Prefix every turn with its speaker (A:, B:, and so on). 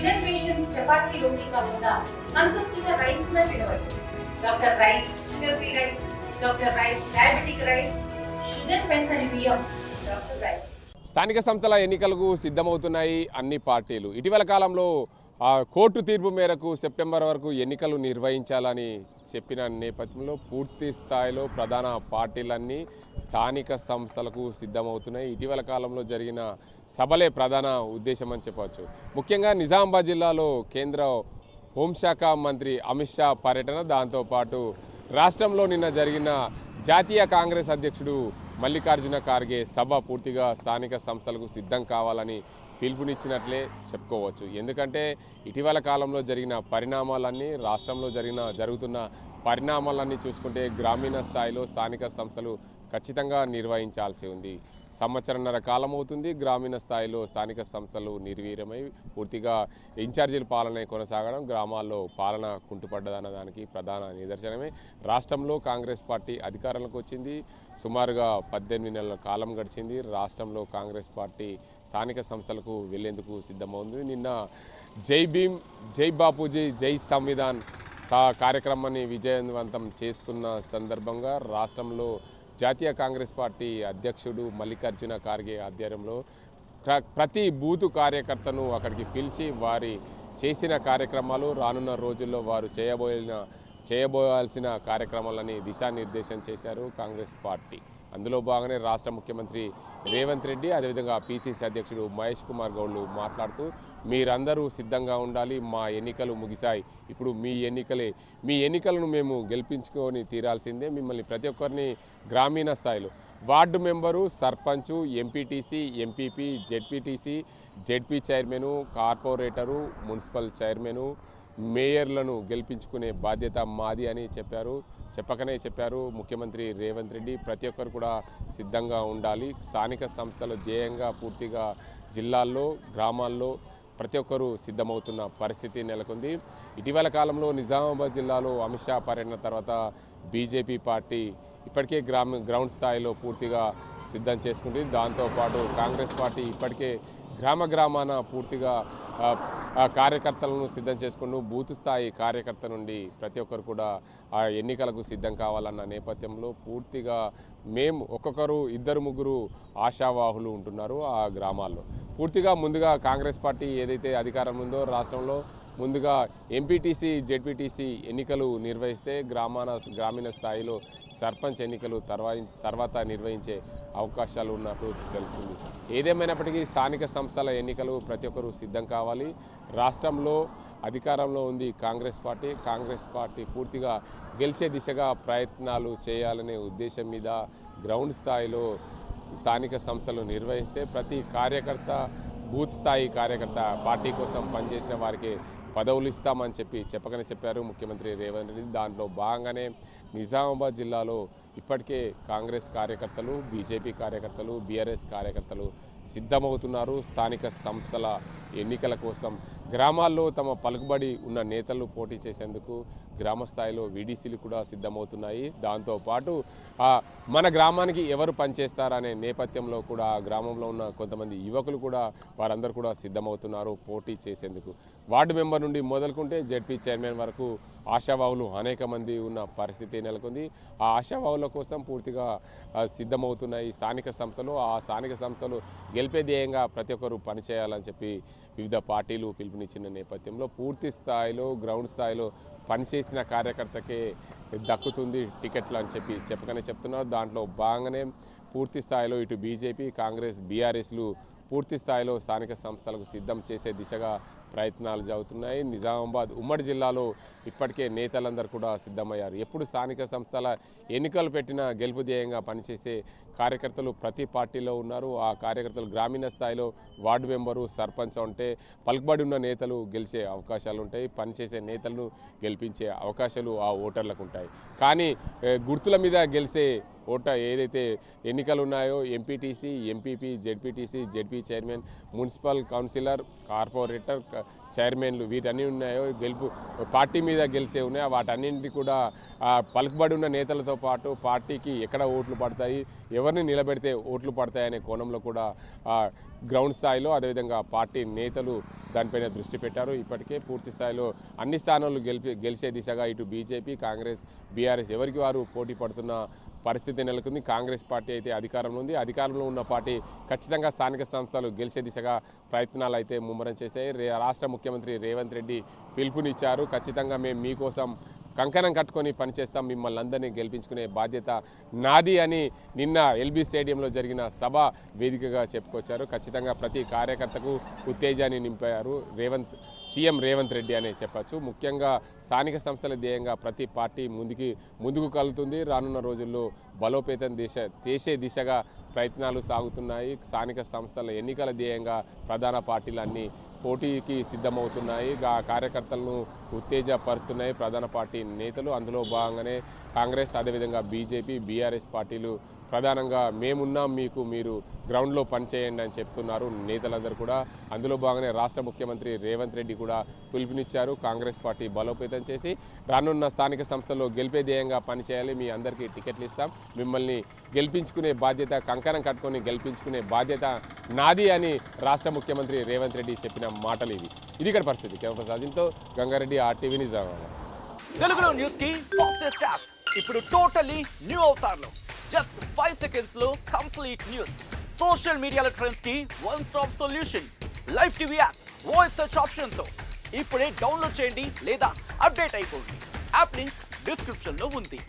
A: Sugar patients chapati రోటీ కాకుండా సంతృప్తిగా rice కూడా తినవచ్చు. Doctor rice, sugar free rice, doctor rice, diabetic rice, sugar పెంచని బియ్యం, డాక్టర్ రైస్.
B: స్థానిక సంస్థల ఎన్నికలకు సిద్ధమవుతున్నాయి అన్ని పార్టీలు. ఇటీవల కాలంలో కోర్టు తీర్పు మేరకు సెప్టెంబర్ వరకు ఎన్నికలు నిర్వహించాలని చెప్పిన నేపథ్యంలో పూర్తి స్థాయిలో ప్రధాన పార్టీలన్నీ స్థానిక సంస్థలకు సిద్ధమవుతున్నాయి. ఇటీవల కాలంలో జరిగిన సభలే ప్రధాన ఉద్దేశం అని చెప్పవచ్చు. ముఖ్యంగా నిజామాబాద్ జిల్లాలో కేంద్ర హోంశాఖ మంత్రి అమిత్ షా పర్యటన, దాంతోపాటు రాష్ట్రంలో నిన్న జరిగిన జాతీయ కాంగ్రెస్ అధ్యక్షుడు మల్లికార్జున ఖార్గే సభ పూర్తిగా స్థానిక సంస్థలకు సిద్ధం కావాలని పిలుపునిచ్చినట్లే చెప్పుకోవచ్చు. ఎందుకంటే ఇటీవల కాలంలో జరిగిన పరిణామాలన్నీ, రాష్ట్రంలో జరుగుతున్న పరిణామాలన్నీ చూసుకుంటే గ్రామీణ స్థాయిలో స్థానిక సంస్థలు ఖచ్చితంగా నిర్వహించాల్సి ఉంది. సంవత్సరన్నర కాలం అవుతుంది గ్రామీణ స్థాయిలో స్థానిక సంస్థలు నిర్వీర్యమై పూర్తిగా ఇన్ఛార్జీల పాలన కొనసాగడం, గ్రామాల్లో పాలన కుంటుపడ్డదన్న దానికి ప్రధాన నిదర్శనమే. రాష్ట్రంలో కాంగ్రెస్ పార్టీ అధికారంలోకి వచ్చింది. సుమారుగా 18 నెలల కాలం గడిచింది. రాష్ట్రంలో కాంగ్రెస్ పార్టీ స్థానిక సంస్థలకు వెళ్లేందుకు సిద్ధమవుతుంది. నిన్న జై భీమ్, జై బాపూజీ, జై సంవిధాన్ కార్యక్రమాన్ని విజయవంతం చేసుకున్న సందర్భంగా రాష్ట్రంలో జాతీయ కాంగ్రెస్ పార్టీ అధ్యక్షుడు మల్లికార్జున ఖార్గే ఆధ్వర్యంలో ప్రతి బూతు కార్యకర్తను అక్కడికి పిలిచి వారి చేసిన కార్యక్రమాలు, రానున్న రోజుల్లో వారు చేయబోయాల్సిన కార్యక్రమాలని దిశానిర్దేశం చేశారు కాంగ్రెస్ పార్టీ. అందులో భాగంగానే రాష్ట్ర ముఖ్యమంత్రి రేవంత్ రెడ్డి, అదేవిధంగా పిసిసి అధ్యక్షుడు మహేష్ కుమార్ గౌడ్లు మాట్లాడుతూ మీరందరూ సిద్ధంగా ఉండాలి, మా ఎన్నికలు ముగిశాయి, ఇప్పుడు మీ ఎన్నికలను మేము గెలిపించుకొని తీరాల్సిందే. మిమ్మల్ని ప్రతి ఒక్కరిని గ్రామీణ స్థాయిలో ward member, sarpanch, MPTC, MPP, ZPTC, ZP chairman, corporator, municipal chairman, మేయర్లను గెలిపించుకునే బాధ్యత మాది అని చెప్పారు ముఖ్యమంత్రి రేవంత్ రెడ్డి. ప్రతి ఒక్కరు కూడా సిద్ధంగా ఉండాలి. స్థానిక సంస్థల ధ్యేయంగా పూర్తిగా జిల్లాల్లో, గ్రామాల్లో ప్రతి ఒక్కరూ సిద్ధమవుతున్న పరిస్థితి నెలకొంది. ఇటీవల కాలంలో నిజామాబాద్ జిల్లాలో అమిత్ షా పర్యటన తర్వాత బీజేపీ పార్టీ ఇప్పటికే గ్రౌండ్ స్థాయిలో పూర్తిగా సిద్ధం చేసుకుంటుంది. దాంతోపాటు కాంగ్రెస్ పార్టీ ఇప్పటికే గ్రామాన పూర్తిగా కార్యకర్తలను సిద్ధం చేసుకుంటూ బూత్ స్థాయి కార్యకర్త నుండి ప్రతి ఒక్కరు కూడా ఆ ఎన్నికలకు సిద్ధం కావాలన్న నేపథ్యంలో పూర్తిగా ఒక్కొక్కరు 2-3 ఆశావాహులు ఉంటున్నారు ఆ గ్రామాల్లో. ముందుగా కాంగ్రెస్ పార్టీ ఏదైతే అధికారం ఉందో రాష్ట్రంలో ముందుగా ఎంపీటీసీ, జెడ్పీటీసీ ఎన్నికలు నిర్వహిస్తే గ్రామీణ స్థాయిలో సర్పంచ్ ఎన్నికలు తర్వాత నిర్వహించే అవకాశాలు ఉన్నట్టు తెలుస్తుంది. ఏదేమైనప్పటికీ స్థానిక సంస్థల ఎన్నికలు ప్రతి ఒక్కరూ సిద్ధం కావాలి. రాష్ట్రంలో అధికారంలో ఉంది కాంగ్రెస్ పార్టీ పూర్తిగా గెలిచే దిశగా ప్రయత్నాలు చేయాలనే ఉద్దేశం మీద గ్రౌండ్ స్థాయిలో స్థానిక సంస్థలు నిర్వహిస్తే ప్రతి కార్యకర్త, బూత్ స్థాయి కార్యకర్త పార్టీ కోసం పనిచేసిన వారికి పదవులు ఇస్తామని చెప్పారు ముఖ్యమంత్రి రేవంత్ రెడ్డి. దాంట్లో భాగంగానే నిజామాబాద్ జిల్లాలో ఇప్పటికే కాంగ్రెస్ కార్యకర్తలు, బీజేపీ కార్యకర్తలు, బీఆర్ఎస్ కార్యకర్తలు సిద్ధమవుతున్నారు. స్థానిక సంస్థల ఎన్నికల కోసం గ్రామాల్లో తమ పలుకుబడి ఉన్న నేతలు పోటీ చేసేందుకు గ్రామ స్థాయిలో వీడీసీలు కూడా సిద్ధమవుతున్నాయి. దాంతోపాటు మన గ్రామానికి ఎవరు పనిచేస్తారనే నేపథ్యంలో కూడా గ్రామంలో ఉన్న కొంతమంది యువకులు కూడా వారందరూ కూడా సిద్ధమవుతున్నారు పోటీ చేసేందుకు. వార్డు మెంబర్ నుండి మొదలుకుంటే జెడ్పీ చైర్మన్ వరకు ఆశావాహులు అనేక మంది ఉన్న పరిస్థితి నెలకొంది. ఆ ఆశావాహుల కోసం పూర్తిగా సిద్ధమవుతున్నాయి స్థానిక సంస్థలు. ఆ స్థానిక సంస్థలు గెలిపే ధ్యేయంగా ప్రతి ఒక్కరు పనిచేయాలని చెప్పి వివిధ పార్టీలు పిలుపునిచ్చిన నేపథ్యంలో పూర్తి స్థాయిలో గ్రౌండ్ స్థాయిలో పనిచేసిన కార్యకర్తకే దక్కుతుంది టికెట్లు అని చెప్తున్నారు. దాంట్లో భాగంగానే పూర్తి స్థాయిలో ఇటు బీజేపీ, కాంగ్రెస్, బీఆర్ఎస్లు పూర్తి స్థాయిలో స్థానిక సంస్థలకు సిద్ధం చేసే దిశగా ప్రయత్నాలు జరుగుతున్నాయి. నిజామాబాద్ ఉమ్మడి జిల్లాలో ఇప్పటికే నేతలందరూ కూడా సిద్ధమయ్యారు. ఎప్పుడు స్థానిక సంస్థల ఎన్నికలు పెట్టినా గెలుపు ధ్యేయంగా పనిచేసే కార్యకర్తలు ప్రతి పార్టీలో ఉన్నారు. ఆ కార్యకర్తలు గ్రామీణ స్థాయిలో వార్డు మెంబరు, సర్పంచ్ అంటే పలుకుబడి ఉన్న నేతలు గెలిచే అవకాశాలు ఉంటాయి. పనిచేసే నేతలను గెలిపించే అవకాశాలు ఆ ఓటర్లకు ఉంటాయి. కానీ గుర్తుల మీద గెలిచే ఏదైతే ఎన్నికలు ఉన్నాయో MPTC, MPP, ZPTC, ZP chairman, municipal councillor, corporator చైర్మన్లు వీటన్నీ ఉన్నాయో పార్టీ మీద గెలిచే ఉన్నాయో వాటన్నింటి కూడా పలుకుబడి ఉన్న నేతలతో పాటు పార్టీకి ఎక్కడ ఓట్లు పడతాయి, ఎవరిని నిలబెడితే ఓట్లు పడతాయనే కోణంలో కూడా గ్రౌండ్ స్థాయిలో అదేవిధంగా పార్టీ నేతలు దానిపైన దృష్టి పెట్టారు. ఇప్పటికే పూర్తి స్థాయిలో అన్ని స్థానాలు గెలిచే దిశగా ఇటు బీజేపీ, కాంగ్రెస్, బీఆర్ఎస్ ఎవరికి వారు పోటీ పడుతున్న పరిస్థితి నెలకొంది. కాంగ్రెస్ పార్టీ అయితే అధికారంలో ఉంది. అధికారంలో ఉన్న పార్టీ ఖచ్చితంగా స్థానిక సంస్థలు గెలిచే దిశగా ప్రయత్నాలు అయితే ముమ్మరం చేశాయి. రాష్ట్ర ముఖ్యమంత్రి రేవంత్ రెడ్డి పిలుపునిచ్చారు. ఖచ్చితంగా మేము మీకోసం కంకణం కట్టుకొని పనిచేస్తాం, మిమ్మల్ని అందరినీ గెలిపించుకునే బాధ్యత నాది అని నిన్న ఎల్బీ స్టేడియంలో జరిగిన సభ వేదికగా చెప్పుకొచ్చారు. ఖచ్చితంగా ప్రతి కార్యకర్తకు ఉత్తేజాన్ని నింపారు సీఎం రేవంత్ రెడ్డి అనే చెప్పచ్చు. ముఖ్యంగా స్థానిక సంస్థల ధ్యేయంగా ప్రతి పార్టీ ముందుకు కలుగుతుంది. రానున్న రోజుల్లో బలోపేతం చేసే దిశగా ప్రయత్నాలు సాగుతున్నాయి. స్థానిక సంస్థల ఎన్నికల ధ్యేయంగా ప్రధాన పార్టీలన్నీ పోటీకి సిద్ధమవుతున్నాయి. కార్యకర్తలను ఉత్తేజపరుస్తున్నాయి ప్రధాన పార్టీ నేతలు. అందులో భాగంగానే కాంగ్రెస్ అదేవిధంగా బీజేపీ, బీఆర్ఎస్ పార్టీలు ప్రధానంగా మేమున్నాం మీకు, మీరు గ్రౌండ్లో పనిచేయండి అని చెప్తున్నారు నేతలందరూ కూడా. అందులో భాగంగానే రాష్ట్ర ముఖ్యమంత్రి రేవంత్ రెడ్డి కూడా పిలుపునిచ్చారు. కాంగ్రెస్ పార్టీ బలోపేతం చేసి రానున్న స్థానిక సంస్థల్లో గెలిపే ధ్యేయంగా పనిచేయాలి, మీ అందరికీ టికెట్లు ఇస్తాం, మిమ్మల్ని గెలిపించుకునే బాధ్యత, కంకణం కట్టుకొని గెలిపించుకునే బాధ్యత నాది అని రాష్ట్ర ముఖ్యమంత్రి రేవంత్ రెడ్డి చెప్పిన మాటలు ఇవి. ఇది ఇక్కడ పరిస్థితి. కెమెరా సాజిన్తో గంగారెడ్డి, RTV నిజామాబాద్.
C: తెలుగులో న్యూస్ కి ఫాస్టెస్ట్ యాప్ ఇప్పుడు టోటల్లీ న్యూ అవతార్లో జస్ట్ 5 సెకండ్స్ లో కంప్లీట్ న్యూస్. సోషల్ మీడియాలో ట్రెండ్స్ కి one stop solution. Live TV app voice search option తో ఇప్పుడే డౌన్లోడ్ చేయండి లేదా అప్డేట్ అయిపోండి. యాప్ లింక్ డిస్క్రిప్షన్ లో ఉంది.